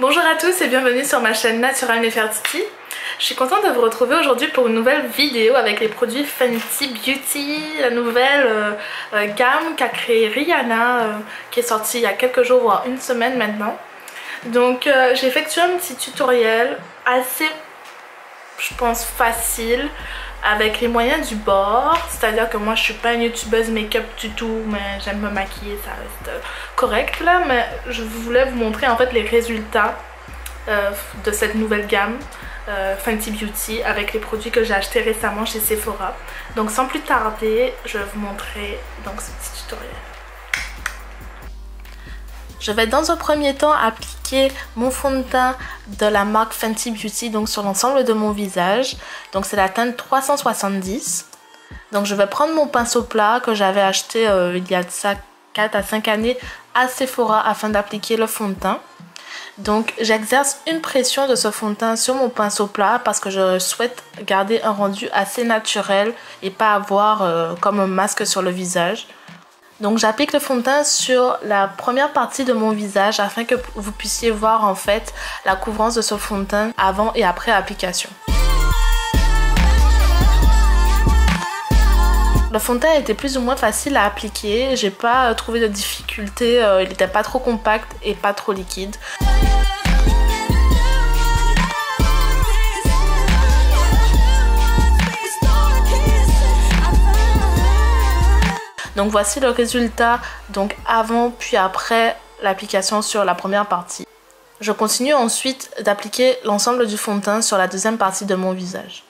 Bonjour à tous et bienvenue sur ma chaîne Natural Nefertiti. Je suis contente de vous retrouver aujourd'hui pour une nouvelle vidéo avec les produits Fenty Beauty, la nouvelle gamme qu'a créée Rihanna, qui est sortie il y a quelques jours, voire une semaine maintenant. Donc j'ai effectué un petit tutoriel assez, je pense, facile, avec les moyens du bord. C'est-à-dire que moi je suis pas une youtubeuse make-up du tout, mais j'aime me maquiller, ça reste correct là. Mais je voulais vous montrer en fait les résultats de cette nouvelle gamme Fenty Beauty avec les produits que j'ai achetés récemment chez Sephora. Donc sans plus tarder, je vais vous montrer donc ce petit tutoriel. Je vais dans un premier temps appliquer mon fond de teint de la marque Fenty Beauty donc sur l'ensemble de mon visage. Donc c'est la teinte 370. Donc je vais prendre mon pinceau plat que j'avais acheté il y a de ça 4 à 5 années à Sephora afin d'appliquer le fond de teint. Donc j'exerce une pression de ce fond de teint sur mon pinceau plat parce que je souhaite garder un rendu assez naturel et pas avoir comme un masque sur le visage. Donc j'applique le fond de teint sur la première partie de mon visage afin que vous puissiez voir en fait la couvrance de ce fond de teint avant et après application. Le fond de teint était plus ou moins facile à appliquer, j'ai pas trouvé de difficulté, il n'était pas trop compact et pas trop liquide. Donc voici le résultat donc avant puis après l'application sur la première partie. Je continue ensuite d'appliquer l'ensemble du fond de teint sur la deuxième partie de mon visage.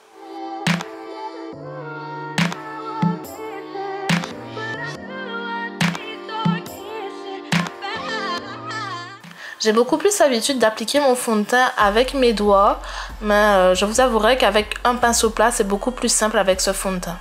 J'ai beaucoup plus l'habitude d'appliquer mon fond de teint avec mes doigts, mais je vous avouerai qu'avec un pinceau plat c'est beaucoup plus simple avec ce fond de teint.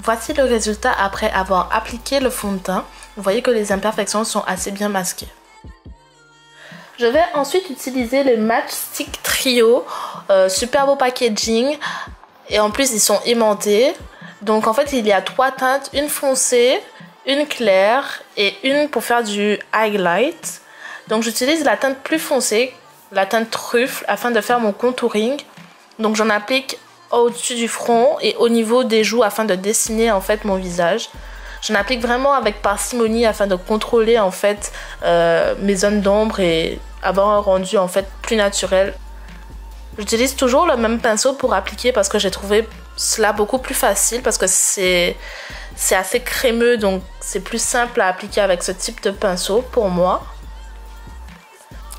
Voici le résultat après avoir appliqué le fond de teint. Vous voyez que les imperfections sont assez bien masquées. Je vais ensuite utiliser les Match Stick Trio. Super beau packaging. Et en plus ils sont aimantés. Donc en fait il y a 3 teintes. Une foncée, une claire et une pour faire du highlight. Donc j'utilise la teinte plus foncée, la teinte truffe, afin de faire mon contouring. Donc j'en applique au-dessus du front et au niveau des joues afin de dessiner en fait mon visage. J'en applique vraiment avec parcimonie afin de contrôler en fait mes zones d'ombre et avoir un rendu en fait plus naturel. J'utilise toujours le même pinceau pour appliquer parce que j'ai trouvé cela beaucoup plus facile parce que c'est assez crémeux, donc c'est plus simple à appliquer avec ce type de pinceau pour moi.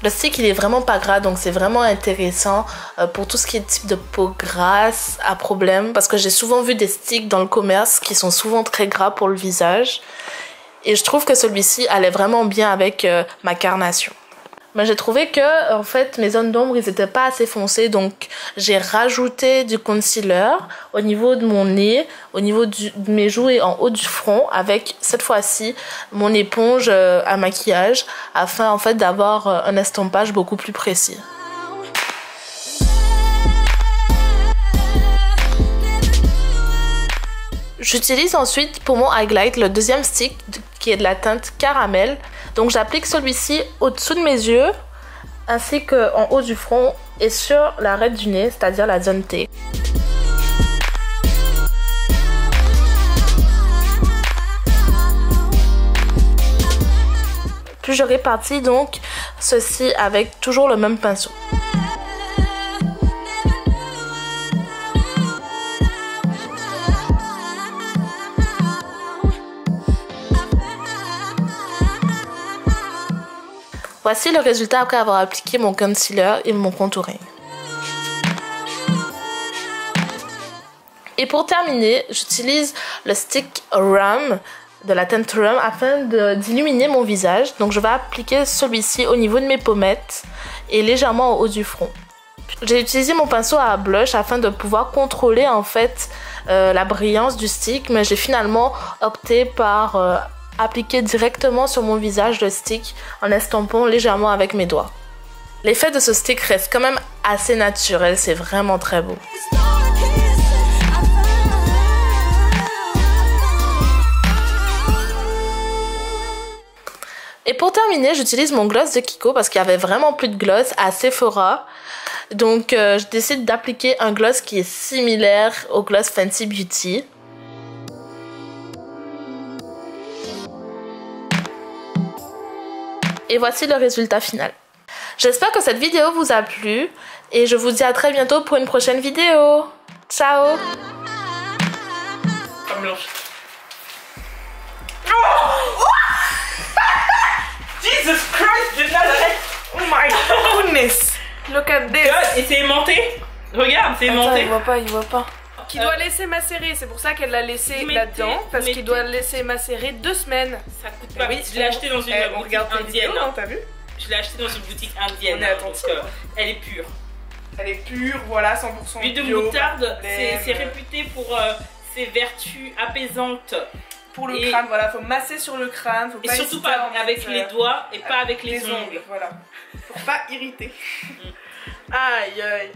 Le stick il est vraiment pas gras, donc c'est vraiment intéressant pour tout ce qui est type de peau grasse à problème, parce que j'ai souvent vu des sticks dans le commerce qui sont souvent très gras pour le visage et je trouve que celui-ci allait vraiment bien avec ma carnation. Mais j'ai trouvé que en fait mes zones d'ombre ils étaient pas assez foncées, donc j'ai rajouté du concealer au niveau de mon nez, au niveau de mes joues et en haut du front avec cette fois-ci mon éponge à maquillage afin en fait d'avoir un estompage beaucoup plus précis. J'utilise ensuite pour mon highlight le deuxième stick qui est de la teinte caramel. Donc j'applique celui-ci au-dessous de mes yeux ainsi qu'en haut du front et sur l'arête du nez, c'est-à-dire la zone T. Puis je répartis donc ceci avec toujours le même pinceau. Voici le résultat après avoir appliqué mon concealer et mon contouring. Et pour terminer, j'utilise le stick Rum de la teinte Rum afin d'illuminer mon visage. Donc je vais appliquer celui-ci au niveau de mes pommettes et légèrement au haut du front. J'ai utilisé mon pinceau à blush afin de pouvoir contrôler en fait la brillance du stick, mais j'ai finalement opté par appliquer directement sur mon visage le stick en estompant légèrement avec mes doigts. L'effet de ce stick reste quand même assez naturel, c'est vraiment très beau. Et pour terminer, j'utilise mon gloss de Kiko parce qu'il y avait vraiment plus de gloss à Sephora. Donc je décide d'appliquer un gloss qui est similaire au gloss Fenty Beauty. Et voici le résultat final. J'espère que cette vidéo vous a plu et je vous dis à très bientôt pour une prochaine vidéo. Ciao! Jesus Christ, oh my goodness! Look at this! God, et c'est aimanté! Regarde, c'est aimanté! Il voit pas. Qui doit laisser macérer, c'est pour ça qu'elle l'a laissé là-dedans, parce qu'il doit laisser macérer 2 semaines. Ça coûte pas. Oui, je l'ai acheté dans une boutique indienne. T'as vu? Je l'ai acheté dans une boutique indienne. On est attentif. Elle est pure. Elle est pure, voilà, 100% L'huile de bio, moutarde, c'est réputé pour ses vertus apaisantes. Pour le crâne, voilà, faut masser sur le crâne. Faut pas et surtout pas avec les doigts et pas avec les ongles. Voilà. Pour pas irriter. Aïe aïe.